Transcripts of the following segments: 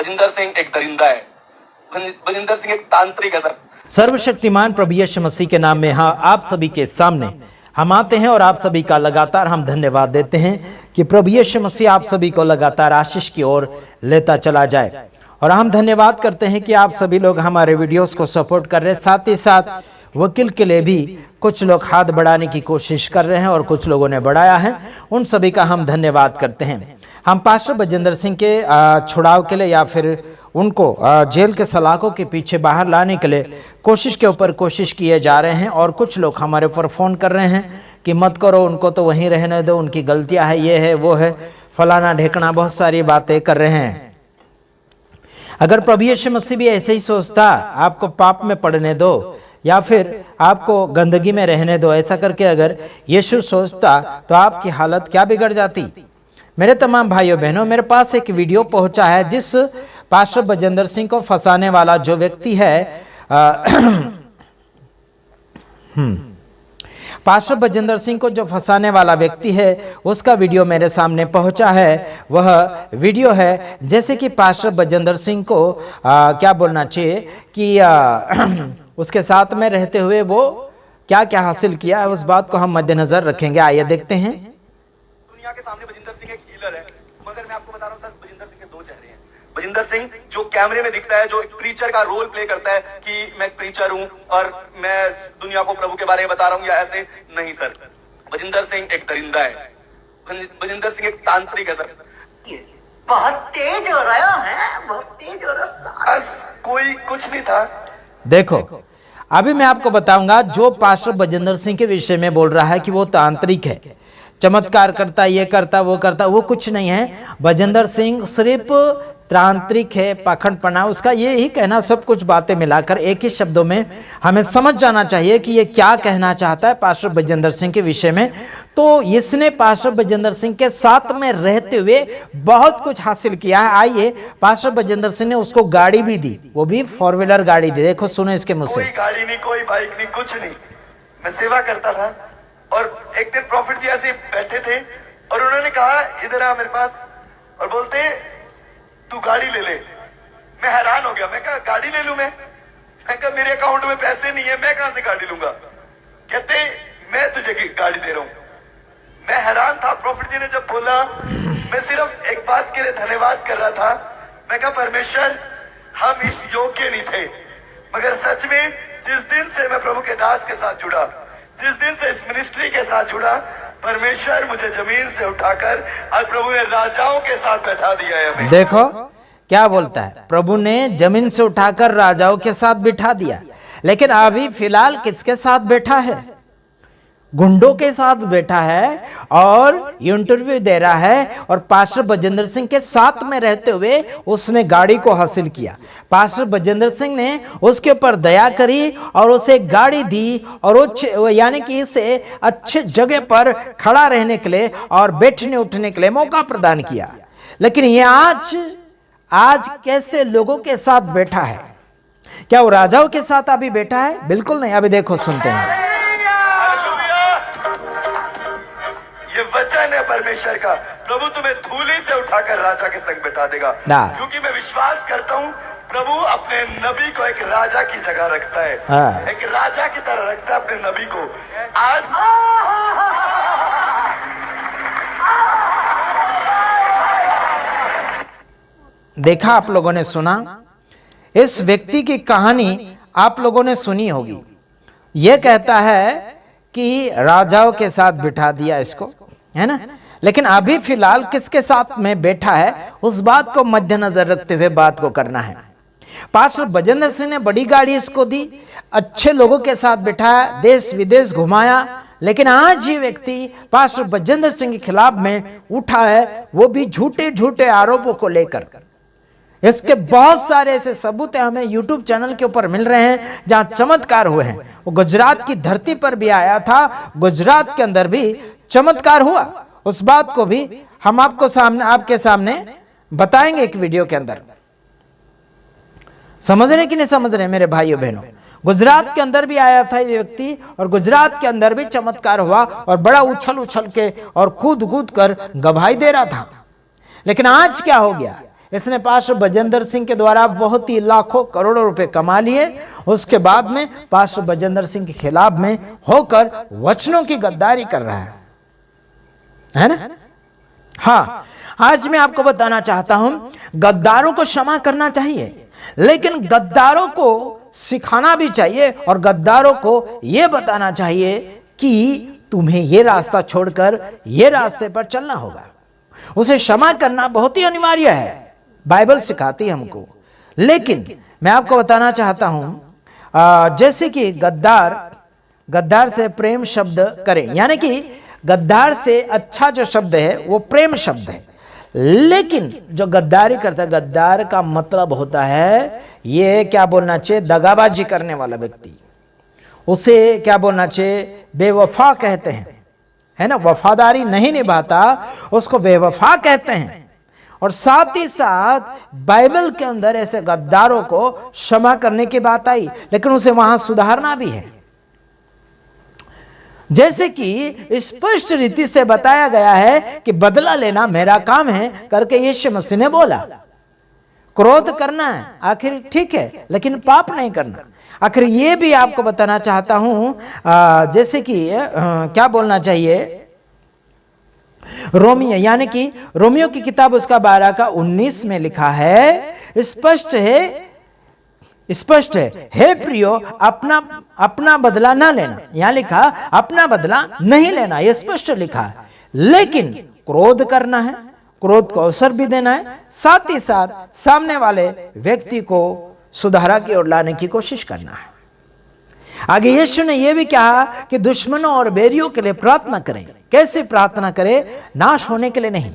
बजिंदर सिंह एक दरिंदा है, बजिंदर सिंह एक तांत्रिक है सर। सर्वशक्तिमान प्रभु यीशु मसीह के नाम में आप सभी के सामने हम आते हैं और आप सभी का लगातार हम धन्यवाद देते हैं कि प्रभु यीशु मसीह आप सभी को लगातार आशीष की ओर लेता चला जाए। और हम धन्यवाद करते हैं कि आप सभी लोग हमारे वीडियोस को सपोर्ट कर रहे हैं। साथ ही साथ वकील के लिए भी कुछ लोग हाथ बढ़ाने की कोशिश कर रहे हैं और कुछ लोगों ने बढ़ाया है, उन सभी का हम धन्यवाद करते हैं। हम पास्टर बजिंदर सिंह के छुड़ाव के लिए या फिर उनको जेल के सलाखों के पीछे बाहर लाने के लिए कोशिश के ऊपर कोशिश किए जा रहे हैं। और कुछ लोग हमारे ऊपर फ़ोन कर रहे हैं कि मत करो, उनको तो वहीं रहने दो, उनकी गलतियां है, ये है वो है, फलाना ढेकना, बहुत सारी बातें कर रहे हैं। अगर प्रभु यीशु मसीह भी ऐसे ही सोचता, आपको पाप में पड़ने दो या फिर आपको गंदगी में रहने दो, ऐसा करके अगर यीशु सोचता तो आपकी हालत क्या बिगड़ जाती। मेरे तमाम भाइयों बहनों, मेरे पास एक वीडियो पहुंचा है जिस पास्टर बजिंदर सिंह को फंसाने वाला जो व्यक्ति है पास्टर बजिंदर सिंह को जो फंसाने वाला व्यक्ति है उसका वीडियो मेरे सामने पहुंचा है। वह वीडियो है जैसे कि पास्टर बजिंदर सिंह को क्या बोलना चाहिए कि उसके साथ में रहते हुए वो क्या क्या हासिल किया है, उस बात को हम मद्देनजर रखेंगे। आइए देखते हैं। दुनिया के सामने बजिंदर सिंह एक हीलर है, मगर मैं आपको बता रहा हूँ सर, बजिंदर सिंह के दो चेहरे हैं। बजिंदर सिंह जो कैमरे में दिखता है, जो एक प्रीचर का रोल प्ले करता है कि मैं प्रीचर हूँ और मैं दुनिया को प्रभु के बारे में बता रहा हूँ, या ऐसे नहीं सर। बजिंदर सिंह एक दरिंदा है, बजिंदर सिंह एक तांत्रिक है सर। बहुत तेज हो रहा है, बहुत तेज हो रहा है। कोई कुछ नहीं था। देखो, अभी मैं आपको बताऊंगा जो पास्टर बजिंदर सिंह के विषय में बोल रहा है कि वो तांत्रिक है, चमत्कार करता, ये करता, वो करता, वो कुछ नहीं है। बजिंदर सिंह सिर्फ तांत्रिक है, पाखंडपना, उसका ये ही कहना, सब कुछ बातें मिलाकर एक ही शब्दों में हमें समझ जाना चाहिए कि ये क्या कहना चाहता है पास्टर बजिंदर सिंह के विषय में। तो इसने पास्टर बजिंदर सिंह के साथ में रहते हुए बहुत कुछ हासिल किया है। आइए, पास्टर बजिंदर सिंह ने उसको गाड़ी भी दी, वो भी 4 व्हीलर गाड़ी दी। देखो, सुनो इसके मुंह से। कोई गाड़ी नहीं, कोई बाइक नहीं, कुछ नहीं। मैं सेवा करता था और एक दिन प्रॉफिट जी ऐसे बैठे थे और उन्होंने कहा इधर आ मेरे पास, और बोलते तू गाड़ी ले ले। मैं हैरान हो गया, मैं कहा गाड़ी ले लूं? मैं कहा मेरे अकाउंट में पैसे नहीं है, मैं कहां से गाड़ी लूंगा? कहते मैं तुझे गाड़ी दे रहा हूं। मैं हैरान था। प्रॉफिट जी ने जब बोला, मैं सिर्फ एक बात के लिए धन्यवाद कर रहा था। मैं कहा परमेश्वर, हम इस योग्य नहीं थे, मगर सच में जिस दिन से मैं प्रभु के दास के साथ जुड़ा, जिस दिन से इस मिनिस्ट्री के साथ जुड़ा, परमेश्वर मुझे जमीन से उठाकर आज प्रभु ने राजाओं के साथ बैठा दिया है हमें। देखो क्या बोलता है, प्रभु ने जमीन से उठाकर राजाओं के साथ बिठा दिया। लेकिन अभी फिलहाल किसके साथ बैठा है? गुंडों के साथ बैठा है और इंटरव्यू दे रहा है। और पास्टर बजिंदर सिंह के साथ में रहते हुए उसने गाड़ी को हासिल किया। पास्टर बजिंदर सिंह ने उसके ऊपर दया करी और उसे गाड़ी दी और वो यानी कि इसे अच्छे जगह पर खड़ा रहने के लिए और बैठने उठने के लिए मौका प्रदान किया। लेकिन ये आज कैसे लोगों के साथ बैठा है? क्या वो राजाओं के साथ अभी बैठा है? बिल्कुल नहीं। अभी देखो, सुनते हैं। ये वचन है परमेश्वर का, प्रभु तुम्हें धूली से उठाकर राजा के संग बैठा देगा। क्योंकि मैं विश्वास करता हूँ प्रभु अपने नबी को एक राजा की जगह रखता है। एक राजा की तरह रखता है अपने नबी को। आज देखा, आप लोगों ने सुना, इस व्यक्ति की कहानी आप लोगों ने सुनी होगी। यह कहता है कि राजाओं के साथ बिठा दिया इसको, है ना? लेकिन अभी फिलहाल किसके साथ में बैठा है, उस बात को मद्देनजर रखते हुए बात को करना है। पास्टर बजिंदर सिंह ने बड़ी गाड़ी इसको दी, अच्छे लोगों के साथ बिठाया, देश विदेश घुमाया। लेकिन आज ये व्यक्ति पास्टर बजिंदर सिंह के खिलाफ में उठा है, वो भी झूठे झूठे आरोपों को लेकर। इसके बहुत सारे ऐसे सबूत हमें YouTube चैनल के ऊपर मिल रहे हैं जहां चमत्कार हुए हैं। वो गुजरात की धरती पर भी आया था, गुजरात के अंदर भी चमत्कार हुआ। उस बात को भी हम आपके सामने बताएंगे एक वीडियो के अंदर। समझ रहे कि नहीं समझ रहे मेरे भाइयों बहनों? गुजरात के अंदर भी आया था ये व्यक्ति और गुजरात के अंदर भी चमत्कार हुआ और बड़ा उछल के और कूद कर गवाही दे रहा था। लेकिन आज क्या हो गया? इसने पास्टर बजेंद्र सिंह के द्वारा बहुत ही लाखों करोड़ों रुपए कमा लिए। उसके बाद में पास्टर बजेंद्र सिंह के खिलाफ में होकर वचनों की गद्दारी कर रहा है ना? हाँ, आज मैं आपको बताना चाहता हूं, गद्दारों को क्षमा करना चाहिए, लेकिन गद्दारों को सिखाना भी चाहिए और गद्दारों को यह बताना चाहिए कि तुम्हें यह रास्ता छोड़कर यह रास्ते पर चलना होगा। उसे क्षमा करना बहुत ही अनिवार्य है, बाइबल सिखाती है हमको। लेकिन मैं आपको बताना चाहता हूं, जैसे कि गद्दार से प्रेम शब्द करें, यानी कि गद्दार से अच्छा जो शब्द है वो प्रेम शब्द है। लेकिन जो गद्दारी करता है, गद्दार का मतलब होता है ये क्या बोलना चाहिए, दगाबाजी करने वाला व्यक्ति। उसे क्या बोलना चाहिए, बेवफा कहते हैं, है ना? वफादारी नहीं निभाता उसको बेवफा कहते हैं। और साथ ही साथ बाइबल के अंदर ऐसे गद्दारों को क्षमा करने की बात आई, लेकिन उसे वहां सुधारना भी है। जैसे कि स्पष्ट रीति से बताया गया है कि बदला लेना मेरा काम है करके यीशु मसीह ने बोला। क्रोध करना है आखिर ठीक है, लेकिन पाप नहीं करना। आखिर ये भी आपको बताना चाहता हूं, जैसे कि क्या बोलना चाहिए, रोमियो, यानी कि रोमियो की किताब उसका 12:19 में लिखा है, स्पष्ट है, हे प्रियो अपना बदला ना लेना। यहां लिखा अपना बदला नहीं लेना, यह स्पष्ट लिखा है। लेकिन क्रोध करना है, क्रोध को अवसर भी देना है, साथ ही साथ सामने वाले व्यक्ति को सुधारा की ओर लाने की कोशिश करना है। आगे यीशु ने यह भी कहा कि दुश्मनों और बैरियों के लिए प्रार्थना करें। कैसे प्रार्थना करें? नाश होने के लिए नहीं,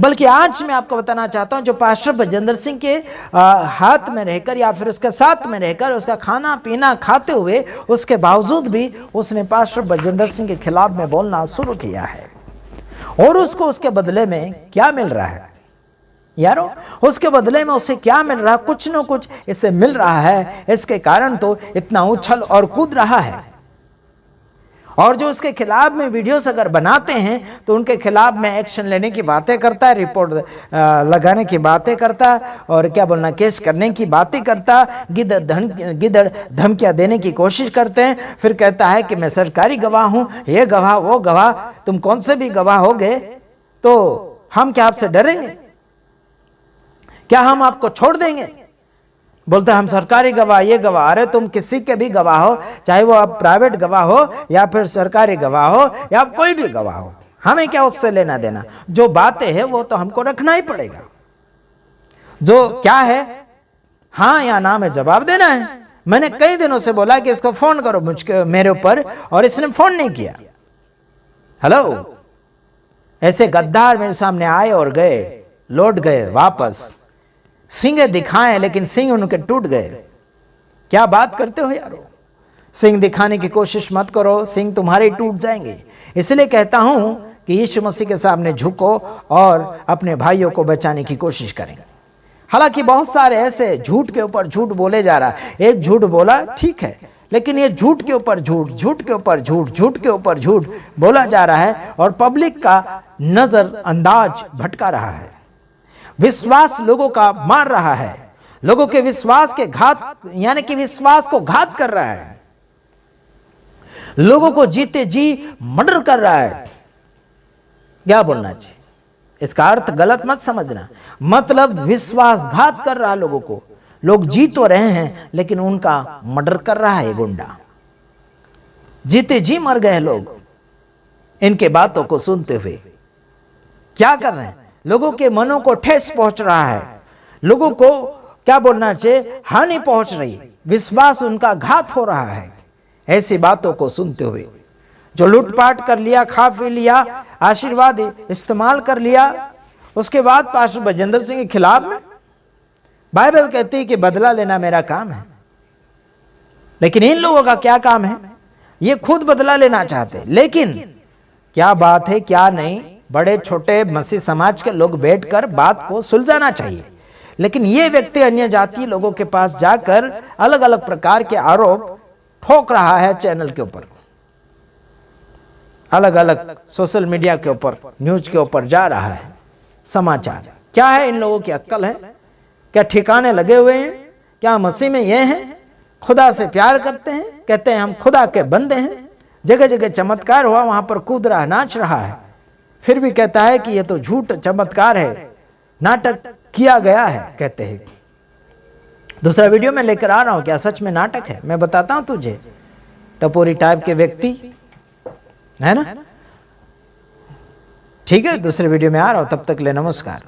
बल्कि आज मैं आपको बताना चाहता हूं, जो पास्टर बजेंद्र सिंह के हाथ में रहकर या फिर उसके साथ में रहकर उसका खाना पीना खाते हुए उसके बावजूद भी उसने पास्टर बजेंद्र सिंह के खिलाफ में बोलना शुरू किया है। और उसको उसके बदले में क्या मिल रहा है यारो? उसके बदले में उसे क्या मिल रहा है? कुछ न कुछ इसे मिल रहा है। इसके कारण तो इतना उछल और कूद रहा है। और जो उसके खिलाफ में वीडियोस अगर बनाते हैं तो उनके खिलाफ में एक्शन लेने की बातें करता है, रिपोर्ट लगाने की बातें करता, और क्या बोलना, केस करने की बातें करता, गिदड़ धमकियां देने की कोशिश करते हैं। फिर कहता है कि मैं सरकारी गवाह हूं, ये गवाह वो गवाह, तुम कौन से भी गवाह होगे तो हम क्या आपसे डरेंगे? क्या हम आपको छोड़ देंगे? बोलते हम सरकारी गवाह, ये गवाह। अरे तुम किसी के भी गवाह हो, चाहे वो आप प्राइवेट गवाह हो या फिर सरकारी गवाह हो या कोई भी गवाह हो, हमें क्या उससे लेना देना? जो बातें हैं वो तो हमको रखना ही पड़ेगा। जो क्या है हाँ या ना में जवाब देना है। मैंने कई दिनों से बोला कि इसको फोन करो मेरे ऊपर, और इसने फोन नहीं किया। हेलो, ऐसे गद्दार मेरे सामने आए और गए, लौट गए वापस। सिंह दिखाए लेकिन सिंह उनके टूट गए। क्या बात करते हो यारो? सिंह दिखाने की कोशिश मत करो, सिंह तुम्हारे टूट जाएंगे। इसलिए कहता हूं कि यीशु मसीह के सामने झुको और अपने भाइयों को बचाने की कोशिश करें। हालांकि बहुत सारे ऐसे झूठ के ऊपर झूठ बोले जा रहा है। एक झूठ बोला ठीक है, लेकिन ये झूठ के ऊपर झूठ, झूठ के ऊपर झूठ, झूठ के ऊपर झूठ बोला जा रहा है और पब्लिक का नजर अंदाज भटका रहा है। विश्वास लोगों का मार रहा है, लोगों के विश्वास के घात, यानी कि विश्वास को घात कर रहा है, लोगों को जीते जी मर्डर कर रहा है। क्या बोलना चाहिए? इसका अर्थ गलत मत समझना, मतलब विश्वासघात कर रहा है लोगों को। लोग जी तो रहे हैं लेकिन उनका मर्डर कर रहा है गुंडा। जीते जी मर गए लोग इनके बातों को सुनते हुए। क्या कर रहे हैं? लोगों के मनों को ठेस पहुंच रहा है, लोगों को क्या बोलना चाहिए, हानि पहुंच रही, विश्वास उनका घात हो रहा है ऐसी बातों को सुनते हुए। जो लूटपाट कर लिया, खा पी लिया, आशीर्वाद इस्तेमाल कर लिया, उसके बाद पास्टर बजेंद्र सिंह के खिलाफ में बाइबल कहती है कि बदला लेना मेरा काम है। लेकिन इन लोगों का क्या काम है? ये खुद बदला लेना चाहते, लेकिन क्या बात है क्या नहीं, बड़े छोटे मसीह समाज के लोग बैठकर बात को सुलझाना चाहिए। लेकिन ये व्यक्ति अन्य जातीय लोगों के पास जाकर अलग अलग प्रकार के आरोप ठोक रहा है, चैनल के ऊपर, अलग अलग सोशल मीडिया के ऊपर, न्यूज के ऊपर जा रहा है, समाचार। क्या है इन लोगों की अक्ल है? क्या ठिकाने लगे हुए हैं? क्या मसीह में ये हैं? खुदा से प्यार करते हैं, कहते हैं हम खुदा के बंदे हैं, जगह जगह चमत्कार हुआ, वहां पर कूद रहा, नाच रहा है, फिर भी कहता है कि ये तो झूठ चमत्कार है, नाटक किया गया है, कहते हैं। दूसरा वीडियो में लेकर आ रहा हूं, क्या सच में नाटक है? मैं बताता हूं तुझे, टपोरी टाइप के व्यक्ति है ना। ठीक है, दूसरे वीडियो में आ रहा हूं, तब तक ले नमस्कार।